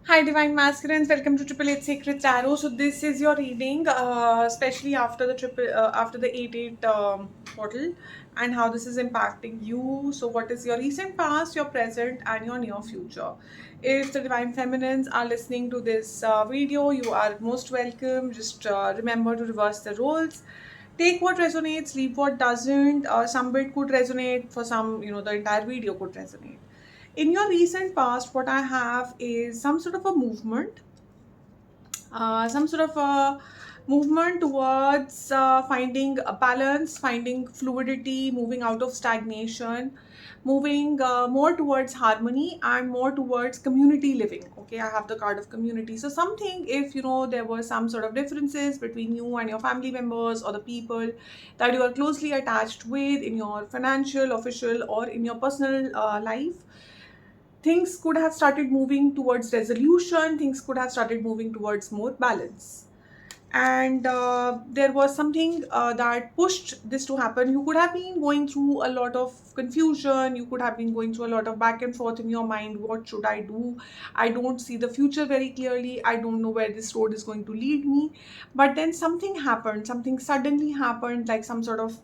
Hi, Divine Masculines. Welcome to Triple Eight Sacred Tarot. So this is your reading, especially after the eight portal, and how this is impacting you. So what is your recent past, your present, and your near future? If the Divine Feminines are listening to this video, you are most welcome. Just remember to reverse the roles. Take what resonates, leave what doesn't. Some bit could resonate. For some, the entire video could resonate. In your recent past, what I have is some sort of a movement, towards finding a balance, finding fluidity, moving out of stagnation, moving more towards harmony and more towards community living. Okay, I have the card of community. So something, if there were some sort of differences between you and your family members or the people that you are closely attached with in your financial, official, or in your personal life, things could have started moving towards resolution, things could have started moving towards more balance. And there was something that pushed this to happen. You could have been going through a lot of confusion, you could have been going through a lot of back and forth in your mind. What should I do? I don't see the future very clearly. I don't know where this road is going to lead me. But then something happened, something suddenly happened, like something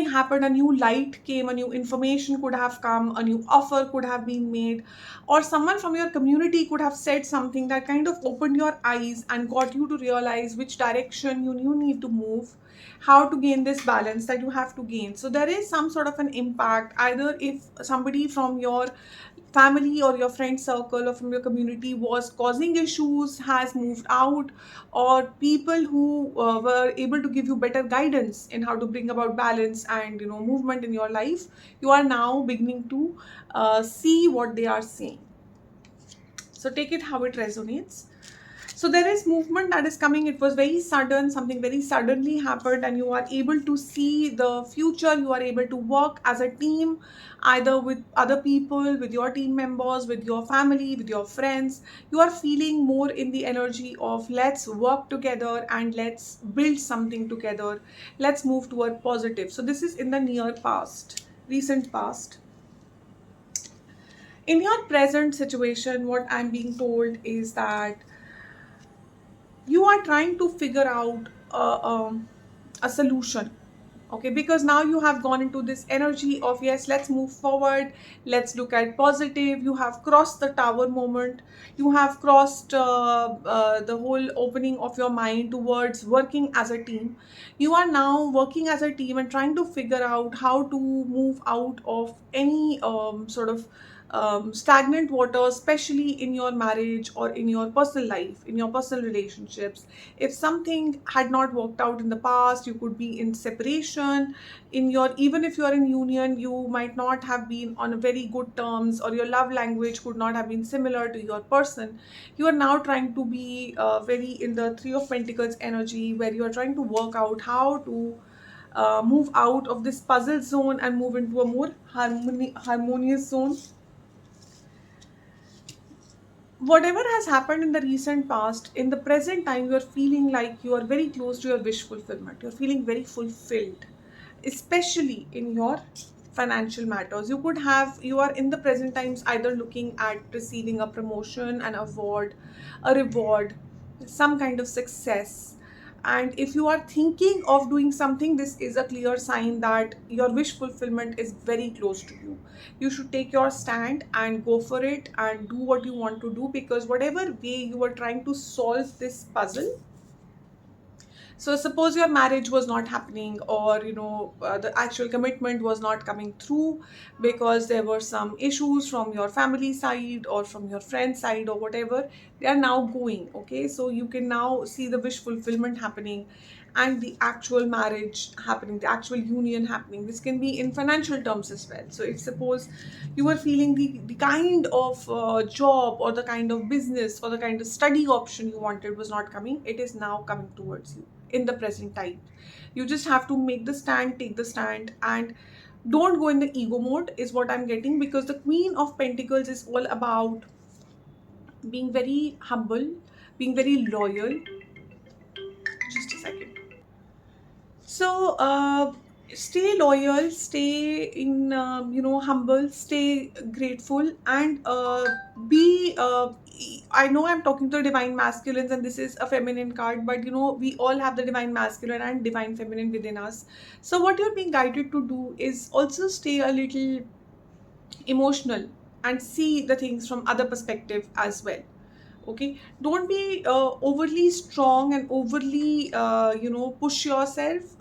happened, a new light came, a new information could have come, a new offer could have been made, or someone from your community could have said something that kind of opened your eyes and got you to realize which direction you need to move, how to gain this balance that you have to gain. So there is some sort of an impact, either if somebody from your family or your friend circle or from your community was causing issues has moved out, or people who were able to give you better guidance in how to bring about balance and movement in your life, you are now beginning to see what they are saying. So take it how it resonates. So there is movement that is coming. It was very sudden, something very suddenly happened, and you are able to see the future. You are able to work as a team, either with other people, with your team members, with your family, with your friends. You are feeling more in the energy of let's work together and let's build something together. Let's move toward positive. So this is in the near past, recent past. In your present situation, what I'm being told is that you are trying to figure out a solution. Okay, because now you have gone into this energy of yes, let's move forward, let's look at positive. You have crossed the tower moment, you have crossed the whole opening of your mind towards working as a team. You are now working as a team and trying to figure out how to move out of any sort of stagnant water, especially in your marriage or in your personal life, in your personal relationships. If something had not worked out in the past, you could be in separation. In your, even if you are in union, you might not have been on a very good terms, or your love language could not have been similar to your person. You are now trying to be very in the Three of Pentacles energy, where you are trying to work out how to move out of this puzzle zone and move into a more harmonious zone. Whatever has happened in the recent past, in the present time, you're feeling like you are very close to your wish fulfillment. You're feeling very fulfilled, especially in your financial matters. You are in the present times either looking at receiving a promotion, an award, a reward, some kind of success. And if you are thinking of doing something, this is a clear sign that your wish fulfillment is very close to you. You should take your stand and go for it and do what you want to do, because whatever way you are trying to solve this puzzle, so suppose your marriage was not happening, or the actual commitment was not coming through because there were some issues from your family side or from your friend side or whatever. They are now going, okay, so you can now see the wish fulfillment happening and the actual marriage happening, the actual union happening. This can be in financial terms as well. So if suppose you were feeling the kind of job or the kind of business or the kind of study option you wanted was not coming, it is now coming towards you in the present time. You just have to make the stand, take the stand, and don't go in the ego mode, is what I'm getting, because the Queen of Pentacles is all about being very humble, being very loyal. Just a second. So Stay loyal, stay in humble, stay grateful, and be I know I'm talking to divine masculines and this is a feminine card, but we all have the divine masculine and divine feminine within us. So what you're being guided to do is also stay a little emotional and see the things from other perspective as well. Okay, don't be overly strong and overly push yourself.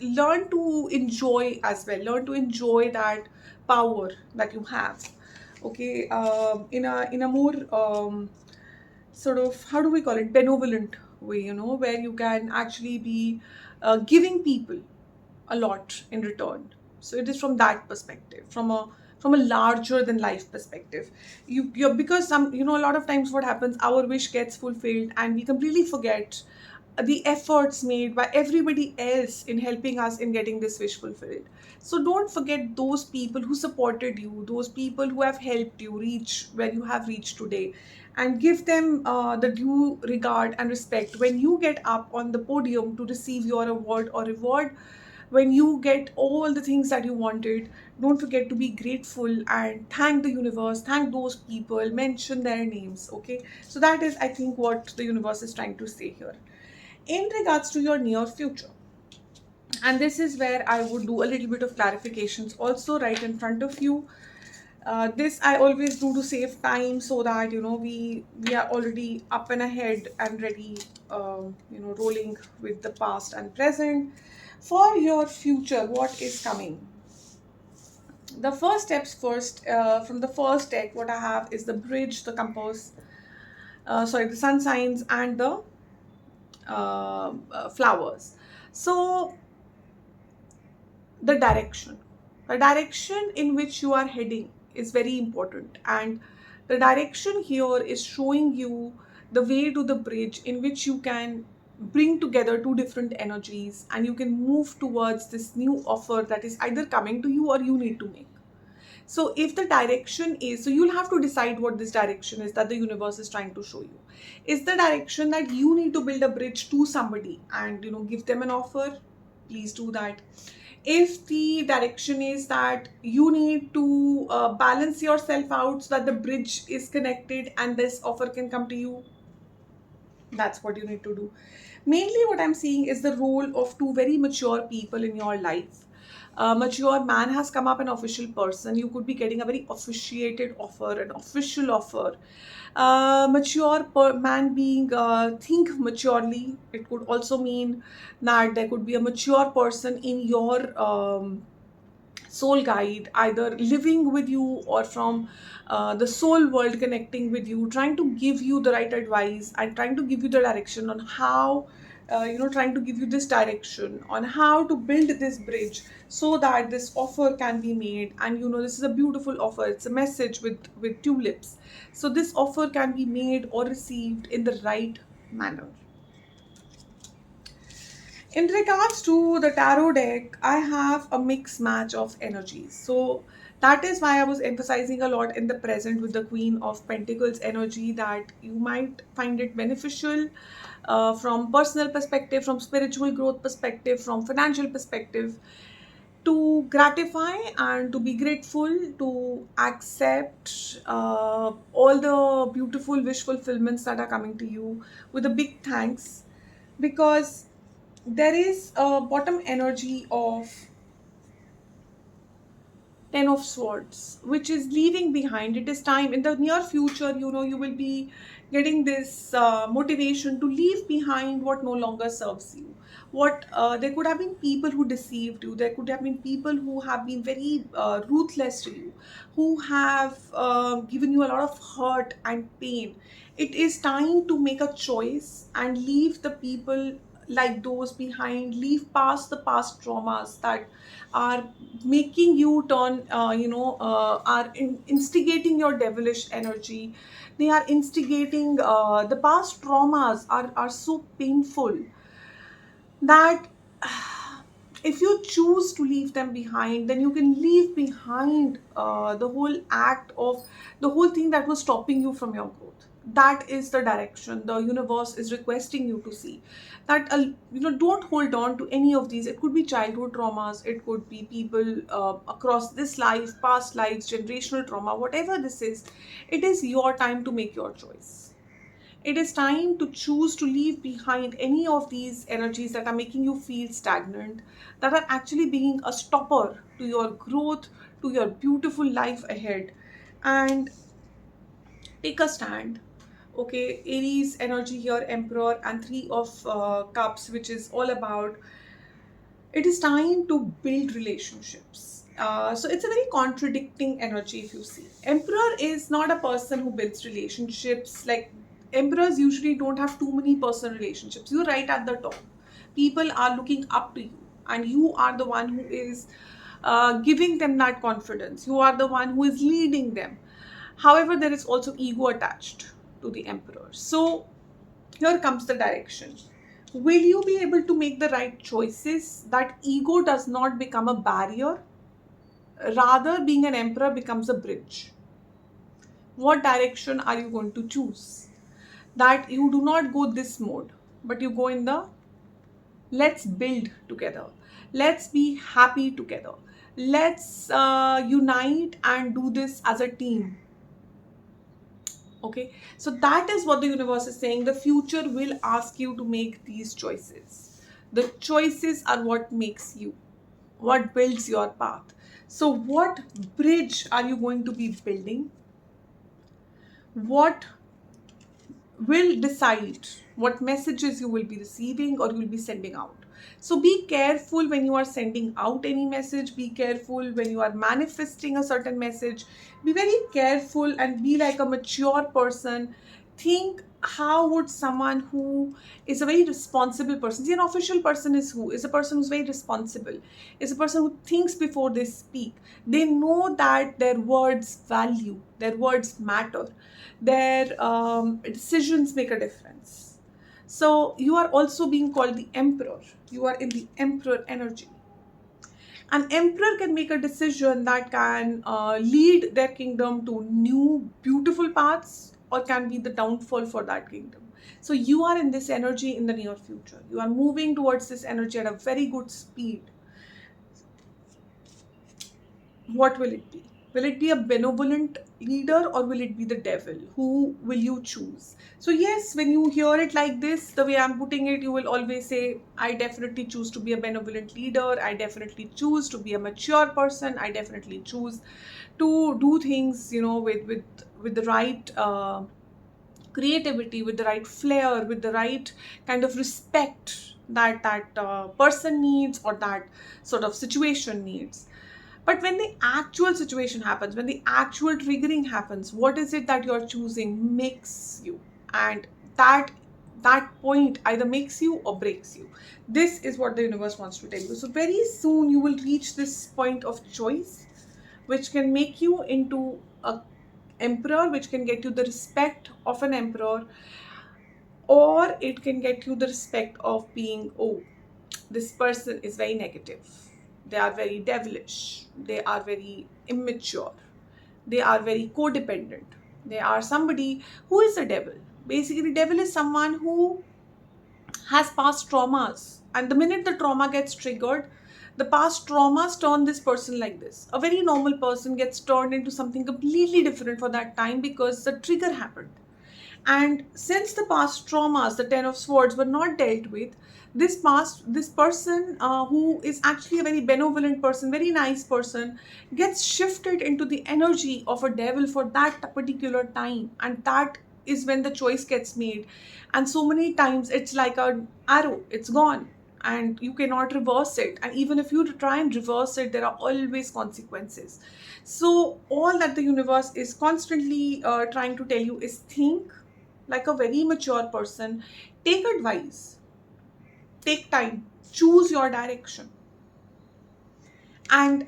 Learn to enjoy as well, learn to enjoy that power that you have. Okay, in a more sort of, how do we call it, benevolent way, where you can actually be giving people a lot in return. So it is from that perspective, from a larger than life perspective. You're, because some, a lot of times what happens, our wish gets fulfilled and we completely forget the efforts made by everybody else in helping us in getting this wish fulfilled. So don't forget those people who supported you, those people who have helped you reach where you have reached today, and give them the due regard and respect when you get up on the podium to receive your award or reward. When you get all the things that you wanted, don't forget to be grateful and thank the universe, thank those people, mention their names. Okay, so that is, I think, what the universe is trying to say here in regards to your near future. And this is where I would do a little bit of clarifications also right in front of you. This I always do to save time, so that we are already up and ahead and ready, rolling with the past and present. For your future, what is coming? The first steps first, from the first deck, what I have is the bridge, the compass, sorry, the sun signs, and the flowers. So the direction, the direction in which you are heading is very important, and the direction here is showing you the way to the bridge in which you can bring together two different energies and you can move towards this new offer that is either coming to you or you need to make. So if the direction is, so you'll have to decide what this direction is that the universe is trying to show you. Is the direction that you need to build a bridge to somebody and give them an offer? Please do that. If the direction is that you need to balance yourself out so that the bridge is connected and this offer can come to you, that's what you need to do. Mainly what I'm seeing is the role of two very mature people in your life. A mature man has come up, an official person. You could be getting a very officiated offer, an official offer. Mature man being think maturely. It could also mean that there could be a mature person in your soul guide, either living with you or from the soul world connecting with you, trying to give you the right advice and trying to give you the direction on how, trying to give you this direction on how to build this bridge so that this offer can be made. And this is a beautiful offer, it's a message with tulips. So this offer can be made or received in the right manner. In regards to the tarot deck, I have a mixed match of energies. So that is why I was emphasizing a lot in the present with the Queen of Pentacles energy, that you might find it beneficial from personal perspective, from spiritual growth perspective, from financial perspective, to gratify and to be grateful, to accept all the beautiful wish fulfillments that are coming to you with a big thanks, because there is a bottom energy of Ten of Swords, which is leaving behind. It is time in the near future, you will be getting this motivation to leave behind what no longer serves you. What There could have been people who deceived you. There could have been people who have been very ruthless to you, who have given you a lot of hurt and pain. It is time to make a choice and leave the people like those behind, leave past the past traumas that are making you turn, are instigating your devilish energy. They are instigating, the past traumas are so painful that if you choose to leave them behind, then you can leave behind the whole act of the whole thing that was stopping you from your growth. That is the direction the universe is requesting you to see. That don't hold on to any of these. It could be childhood traumas, it could be people across this life, past lives, generational trauma, whatever this is. It is your time to make your choice. It is time to choose to leave behind any of these energies that are making you feel stagnant, that are actually being a stopper to your growth, to your beautiful life ahead. And take a stand. Okay, Aries energy here, Emperor, and Three of Cups, which is all about it is time to build relationships. So it's a very contradicting energy if you see. Emperor is not a person who builds relationships. Like emperors usually don't have too many personal relationships. You're right at the top. People are looking up to you, and you are the one who is giving them that confidence. You are the one who is leading them. However, there is also ego attached to the emperor. So here comes the direction. Will you be able to make the right choices? That ego does not become a barrier, rather, being an emperor becomes a bridge. What direction are you going to choose? That you do not go this mode, but you go in the let's build together, let's be happy together, let's unite and do this as a team. Okay, so that is what the universe is saying. The future will ask you to make these choices. The choices are what makes you, what builds your path. So what bridge are you going to be building? What will decide what messages you will be receiving or you will be sending out. So be careful when you are sending out any message. Be careful when you are manifesting a certain message. Be very careful and be like a mature person. Think, how would someone who is a very responsible person, see, an official person is who is a person who's very responsible, is a person who thinks before they speak. They know that their words value, their words matter, their decisions make a difference. So you are also being called the emperor. You are in the emperor energy. An emperor can make a decision that can lead their kingdom to new beautiful paths, or can be the downfall for that kingdom. So you are in this energy in the near future. You are moving towards this energy at a very good speed. What will it be? Will it be a benevolent leader or will it be the devil? Who will you choose? So, yes, when you hear it like this, the way I'm putting it, you will always say, I definitely choose to be a benevolent leader. I definitely choose to be a mature person. I definitely choose to do things, with the right creativity, with the right flair, with the right kind of respect that person needs or that sort of situation needs. But when the actual situation happens, when the actual triggering happens, what is it that you're choosing makes you, and that point either makes you or breaks you. This is what the universe wants to tell you. So very soon you will reach this point of choice, which can make you into a emperor, which can get you the respect of an emperor, or it can get you the respect of being, oh, this person is very negative, they are very devilish, they are very immature, they are very codependent, they are somebody who is a devil. Basically, devil is someone who has past traumas, and the minute the trauma gets triggered, the past traumas turn this person like this. A very normal person gets turned into something completely different for that time because the trigger happened. And since the past traumas, the Ten of Swords, were not dealt with, this person who is actually a very benevolent person, very nice person, gets shifted into the energy of a devil for that particular time, and that is when the choice gets made. And so many times it's like an arrow; it's gone, and you cannot reverse it. And even if you try and reverse it, there are always consequences. So all that the universe is constantly trying to tell you is think like a very mature person, take advice, take time, choose your direction, and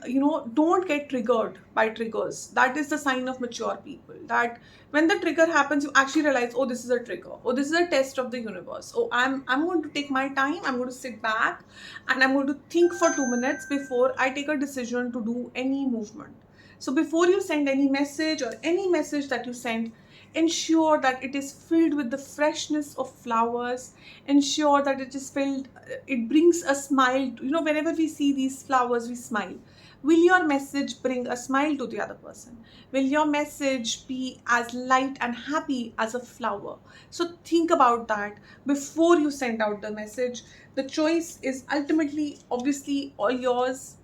don't get triggered by triggers. That is the sign of mature people, that when the trigger happens, you actually realize, oh, this is a trigger, oh, this is a test of the universe, oh, I'm going to take my time, I'm going to sit back and I'm going to think for 2 minutes before I take a decision to do any movement. So before you send any message, or any message that you send, ensure that it is filled with the freshness of flowers, ensure that it is filled, it brings a smile. Whenever we see these flowers, we smile. Will your message bring a smile to the other person? Will your message be as light and happy as a flower? So think about that before you send out the message. The choice is ultimately, obviously, all yours.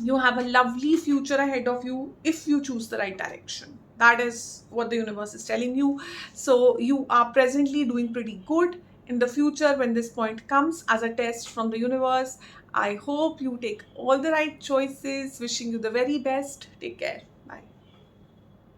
You have a lovely future ahead of you if you choose the right direction. That is what the universe is telling you. So you are presently doing pretty good. In the future, when this point comes as a test from the universe, I hope you take all the right choices. Wishing you the very best. Take care.